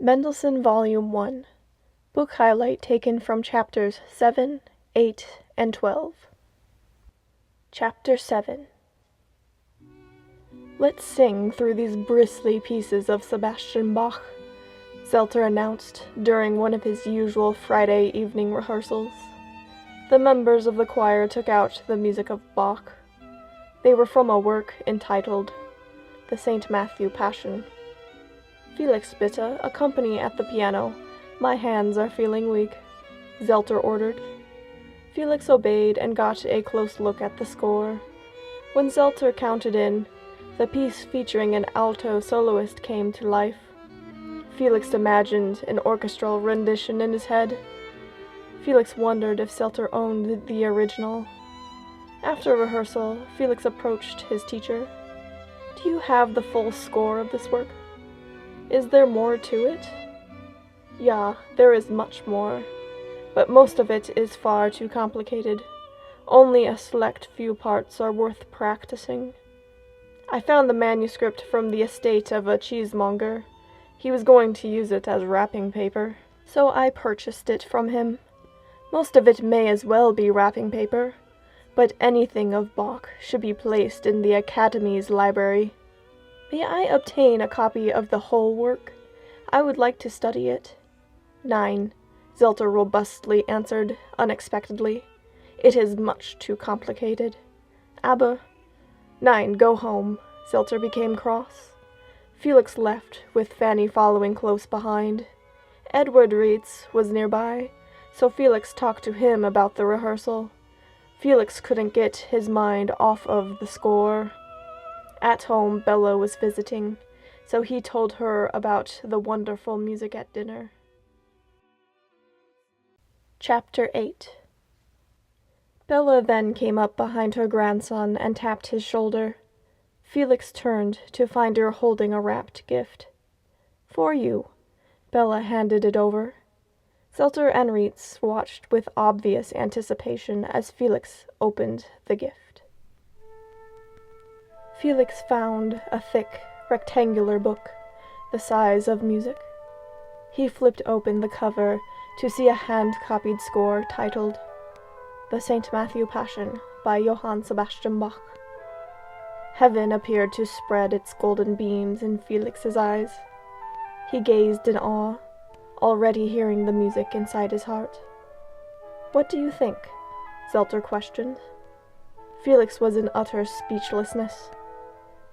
Mendelssohn Volume 1. Book highlight taken from chapters 7, 8, and 12. Chapter 7. "Let's sing through these bristly pieces of Sebastian Bach," Zelter announced during one of his usual Friday evening rehearsals. The members of the choir took out the music of Bach. They were from a work entitled The St. Matthew Passion. "Felix, bitte, accompany at the piano. My hands are feeling weak," Zelter ordered. Felix obeyed and got a close look at the score. When Zelter counted in, the piece featuring an alto soloist came to life. Felix imagined an orchestral rendition in his head. Felix wondered if Zelter owned the original. After rehearsal, Felix approached his teacher. "Do you have the full score of this work? Is there more to it?" "Yeah, there is much more, but most of it is far too complicated. Only a select few parts are worth practicing. I found the manuscript from the estate of a cheesemonger. He was going to use it as wrapping paper, so I purchased it from him. Most of it may as well be wrapping paper, but anything of Bach should be placed in the Academy's library. May I obtain a copy of the whole work? I would like to study it." "Nein," Zelter robustly answered, unexpectedly. "It is much too complicated." "Aber—" "Nein, go home." Zelter became cross. Felix left, with Fanny following close behind. Edward Reitz was nearby, so Felix talked to him about the rehearsal. Felix couldn't get his mind off of the score. At home, Bella was visiting, so he told her about the wonderful music at dinner. Chapter 8. Bella then came up behind her grandson and tapped his shoulder. Felix turned to find her holding a wrapped gift. "For you." Bella handed it over. Zelter and Reitz watched with obvious anticipation as Felix opened the gift. Felix found a thick, rectangular book, the size of music. He flipped open the cover to see a hand-copied score titled The St. Matthew Passion by Johann Sebastian Bach. Heaven appeared to spread its golden beams in Felix's eyes. He gazed in awe, already hearing the music inside his heart. "What do you think?" Zelter questioned. Felix was in utter speechlessness.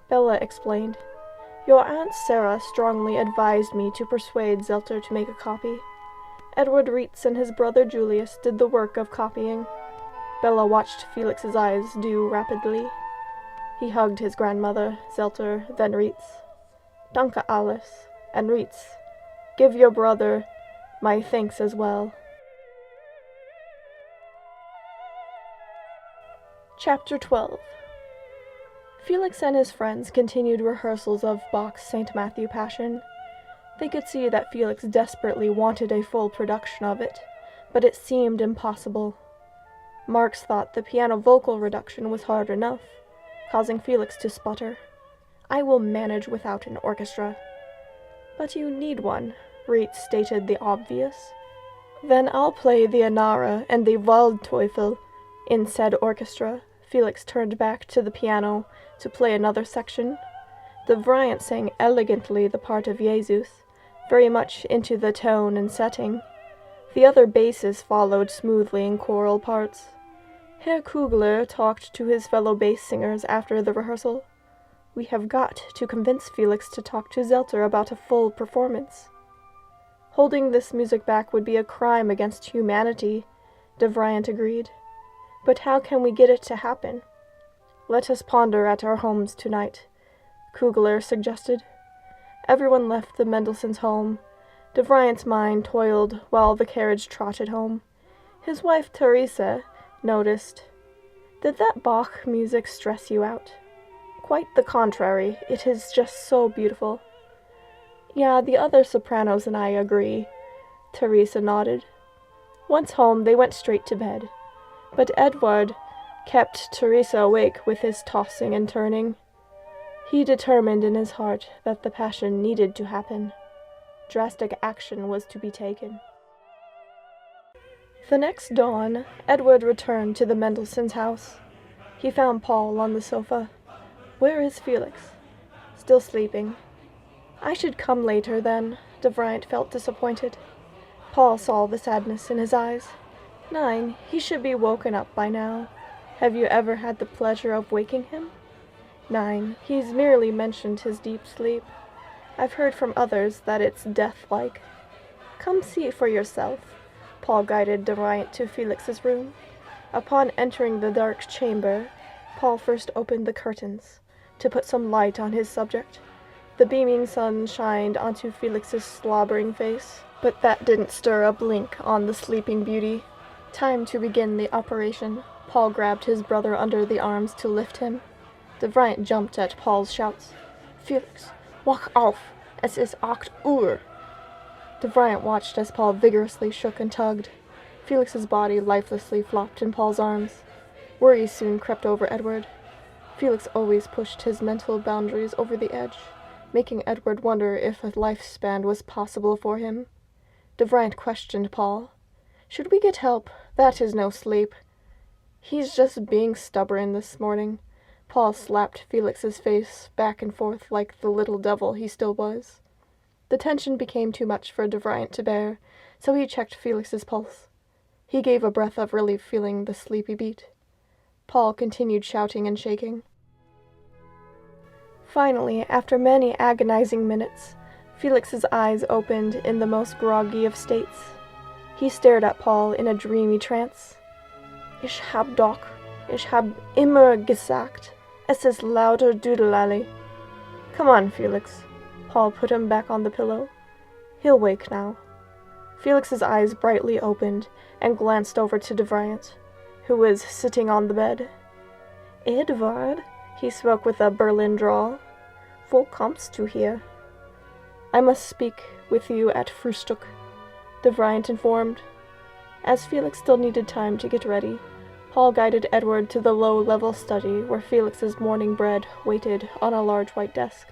Bella explained, "Your Aunt Sarah strongly advised me to persuade Zelter to make a copy. Edward Reitz and his brother Julius did the work of copying." Bella watched Felix's eyes do rapidly. He hugged his grandmother, Zelter, then Reitz. "Danke, Alice, and Reitz, give your brother my thanks as well." Chapter 12. Felix and his friends continued rehearsals of Bach's St. Matthew Passion. They could see that Felix desperately wanted a full production of it, but it seemed impossible. Marx thought the piano vocal reduction was hard enough, causing Felix to sputter. "I will manage without an orchestra." "But you need one," Reitz stated the obvious. "Then I'll play the Anara and the Waldteufel in said orchestra." Felix turned back to the piano to play another section. The Variant sang elegantly the part of Jesus, very much into the tone and setting. The other basses followed smoothly in choral parts. Herr Kugler talked to his fellow bass singers after the rehearsal. "We have got to convince Felix to talk to Zelter about a full performance. Holding this music back would be a crime against humanity," De Variant agreed. "But how can we get it to happen?" "Let us ponder at our homes tonight," Kugler suggested. Everyone left the Mendelssohn's home. De Variant's mind toiled while the carriage trotted home. His wife, Teresa, noticed, "Did that Bach music stress you out?" "Quite the contrary. It is just so beautiful." "Yeah, the other sopranos and I agree," Teresa nodded. Once home, they went straight to bed. But Edward kept Teresa awake with his tossing and turning. He determined in his heart that the passion needed to happen. Drastic action was to be taken. The next dawn, Edward returned to the Mendelssohn's house. He found Paul on the sofa. "Where is Felix?" "Still sleeping." "I should come later, then." De Vriend felt disappointed. Paul saw the sadness in his eyes. 9, he should be woken up by now. Have you ever had the pleasure of waking him? 9, he's merely mentioned his deep sleep. I've heard from others that it's death-like. Come see for yourself. Paul guided De Vriend to Felix's room. Upon entering the dark chamber, Paul first opened the curtains, to put some light on his subject. The beaming sun shined onto Felix's slobbering face, but that didn't stir a blink on the sleeping beauty. Time to begin the operation. Paul grabbed his brother under the arms to lift him. De Vriend jumped at Paul's shouts. "Felix, wach auf! Es ist 8 Uhr!" De Vriend watched as Paul vigorously shook and tugged. Felix's body lifelessly flopped in Paul's arms. Worry soon crept over Edward. Felix always pushed his mental boundaries over the edge, making Edward wonder if a lifespan was possible for him. De Vriend questioned Paul. "Should we get help? That is no sleep." "He's just being stubborn this morning." Paul slapped Felix's face back and forth like the little devil he still was. The tension became too much for De Vriend to bear, so he checked Felix's pulse. He gave a breath of relief, feeling the sleepy beat. Paul continued shouting and shaking. Finally, after many agonizing minutes, Felix's eyes opened in the most groggy of states. He stared at Paul in a dreamy trance. Ich hab immer gesagt, es ist lauter Doodle-Lally. Come on, Felix. Paul put him back on the pillow. He'll wake now. Felix's eyes brightly opened and glanced over to De Vriend, who was sitting on the bed. "Edward," he spoke with a Berlin drawl, "wo kommst du hier?" "I must speak with you at Frühstück," De Vriend informed. As Felix still needed time to get ready, Paul guided Edward to the low-level study where Felix's morning bread waited on a large white desk,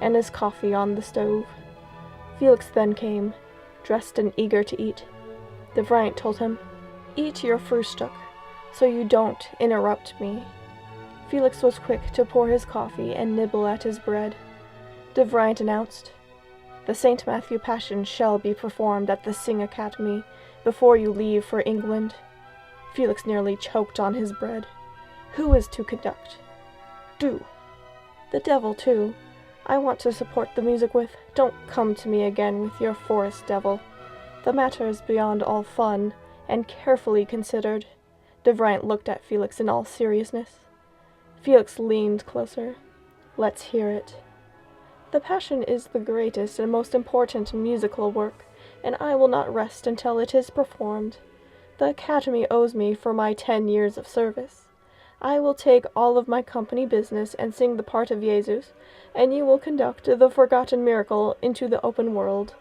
and his coffee on the stove. Felix then came, dressed and eager to eat. De Vriend told him, "Eat your Frühstück, so you don't interrupt me." Felix was quick to pour his coffee and nibble at his bread. De Vriend announced, "The St. Matthew Passion shall be performed at the Sing Academy before you leave for England." Felix nearly choked on his bread. "Who is to conduct?" "Du." "The devil, too. I want to support the music with. Don't come to me again with your forest devil. The matter is beyond all fun, and carefully considered." De Vriend looked at Felix in all seriousness. Felix leaned closer. "Let's hear it." "The Passion is the greatest and most important musical work, and I will not rest until it is performed. The Academy owes me for my 10 years of service. I will take all of my company business and sing the part of Jesus, and you will conduct the forgotten miracle into the open world.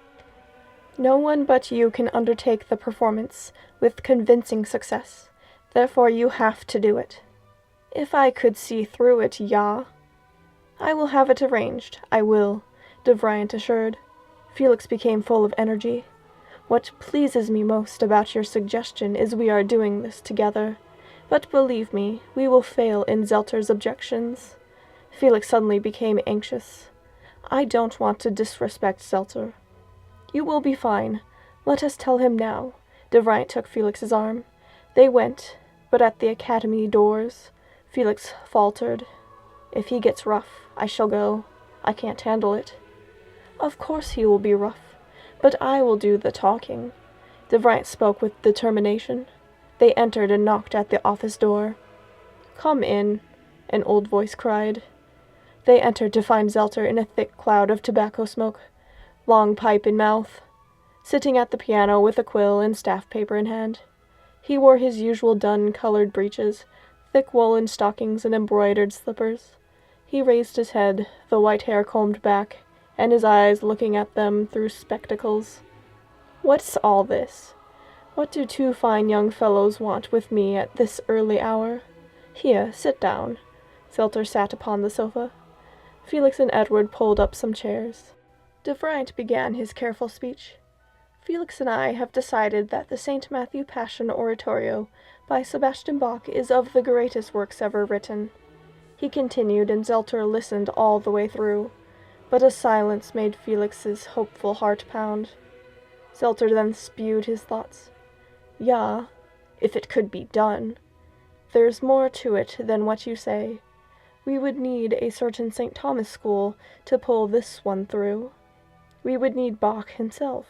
No one but you can undertake the performance with convincing success. Therefore you have to do it." "If I could see through it, ja." "I will have it arranged. I will," De Vriend assured. Felix became full of energy. "What pleases me most about your suggestion is we are doing this together. But believe me, we will fail in Zelter's objections." Felix suddenly became anxious. "I don't want to disrespect Zelter." "You will be fine. Let us tell him now." De Vriend took Felix's arm. They went, but at the academy doors, Felix faltered. "If he gets rough, I shall go. I can't handle it." "Of course he will be rough, but I will do the talking." De Vriend spoke with determination. They entered and knocked at the office door. "Come in," an old voice cried. They entered to find Zelter in a thick cloud of tobacco smoke, long pipe in mouth, sitting at the piano with a quill and staff paper in hand. He wore his usual dun-colored breeches, thick woolen stockings, and embroidered slippers. He raised his head, the white hair combed back, and his eyes looking at them through spectacles. "What's all this? What do 2 fine young fellows want with me at this early hour? Here, sit down." Zelter sat upon the sofa. Felix and Edward pulled up some chairs. De Vriend began his careful speech. Felix and I have decided that the St. Matthew Passion Oratorio by Sebastian Bach is of the greatest works ever written. He continued, and Zelter listened all the way through, but a silence made Felix's hopeful heart pound. Zelter then spewed his thoughts. "Ja, if it could be done. There's more to it than what you say. We would need a certain St. Thomas school to pull this one through. We would need Bach himself.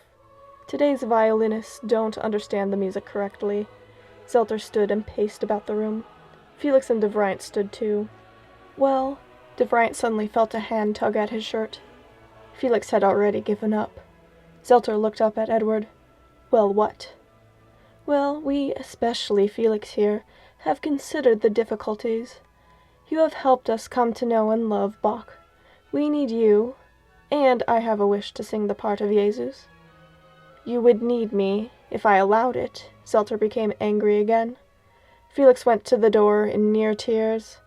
Today's violinists don't understand the music correctly." Zelter stood and paced about the room. Felix and De Vriend stood too. "Well," De Vriend suddenly felt a hand tug at his shirt. Felix had already given up. Zelter looked up at Edward. "Well, what?" "Well, we, especially Felix here, have considered the difficulties. You have helped us come to know and love Bach. We need you, and I have a wish to sing the part of Jesus." "You would need me, if I allowed it." Zelter became angry again. Felix went to the door in near tears.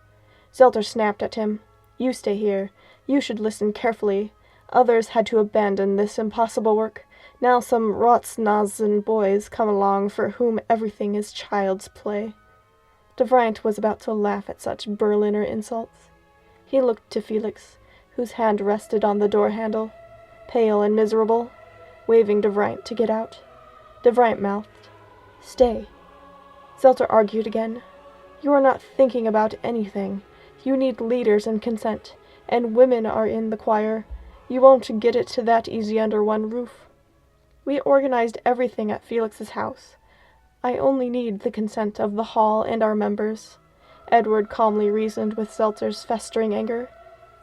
Zelter snapped at him. "You stay here. You should listen carefully. Others had to abandon this impossible work. Now some Rotznasen boys come along for whom everything is child's play." De Vriend was about to laugh at such Berliner insults. He looked to Felix, whose hand rested on the door handle, pale and miserable, waving De Vriend to get out. De Vriend mouthed, "Stay." Zelter argued again. "You are not thinking about anything. You need leaders and consent, and women are in the choir. You won't get it to that easy under one roof. We organized everything at Felix's house. I only need the consent of the hall and our members." Edward calmly reasoned with Zelter's festering anger.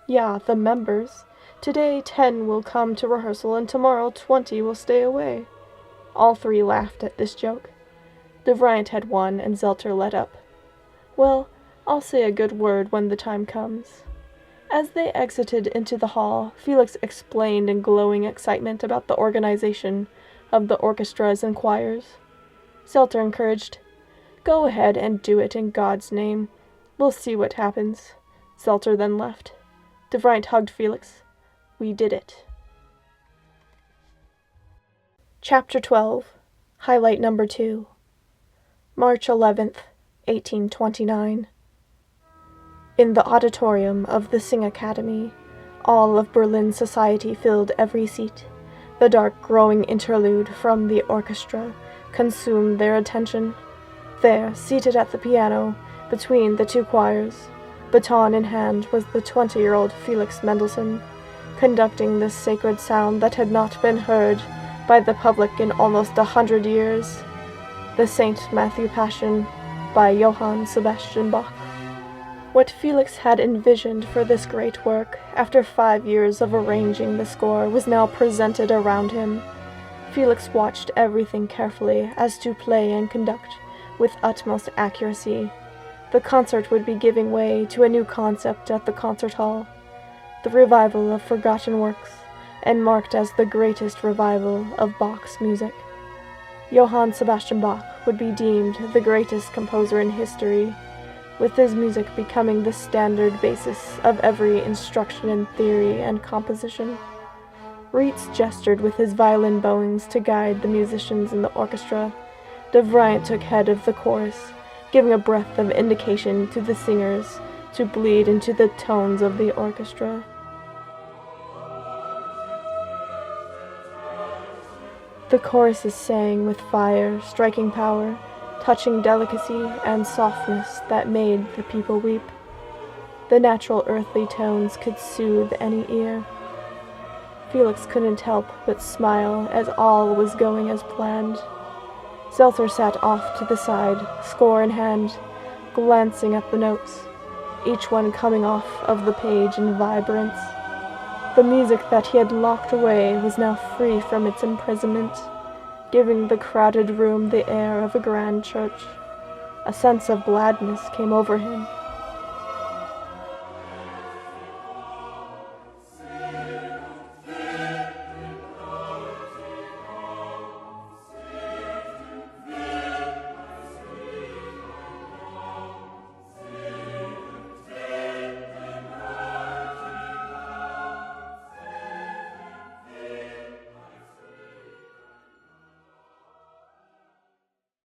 "Ja, the members. Today 10 will come to rehearsal, and tomorrow 20 will stay away." All three laughed at this joke. De Vriend had won, and Zelter let up. "Well, I'll say a good word when the time comes." As they exited into the hall, Felix explained in glowing excitement about the organization of the orchestras and choirs. Zelter encouraged, "Go ahead and do it in God's name. We'll see what happens." Zelter then left. De Vriend hugged Felix. "We did it." Chapter 12. Highlight number 2. March 11th, 1829. In the auditorium of the Sing Academy, all of Berlin society filled every seat. The dark growing interlude from the orchestra consumed their attention. There, seated at the piano, between the two choirs, baton in hand, was the 20-year-old Felix Mendelssohn, conducting this sacred sound that had not been heard by the public in almost 100 years, the St. Matthew Passion by Johann Sebastian Bach. What Felix had envisioned for this great work, after 5 years of arranging the score, was now presented around him. Felix watched everything carefully, as to play and conduct with utmost accuracy. The concert would be giving way to a new concept at the concert hall, the revival of forgotten works, and marked as the greatest revival of Bach's music. Johann Sebastian Bach would be deemed the greatest composer in history, with his music becoming the standard basis of every instruction in theory and composition. Reitz gestured with his violin bowings to guide the musicians in the orchestra. De Vriend took head of the chorus, giving a breath of indication to the singers to bleed into the tones of the orchestra. The choruses sang with fire, striking power, touching delicacy and softness that made the people weep. The natural earthly tones could soothe any ear. Felix couldn't help but smile as all was going as planned. Zelter sat off to the side, score in hand, glancing at the notes, each one coming off of the page in vibrance. The music that he had locked away was now free from its imprisonment, giving the crowded room the air of a grand church. A sense of gladness came over him.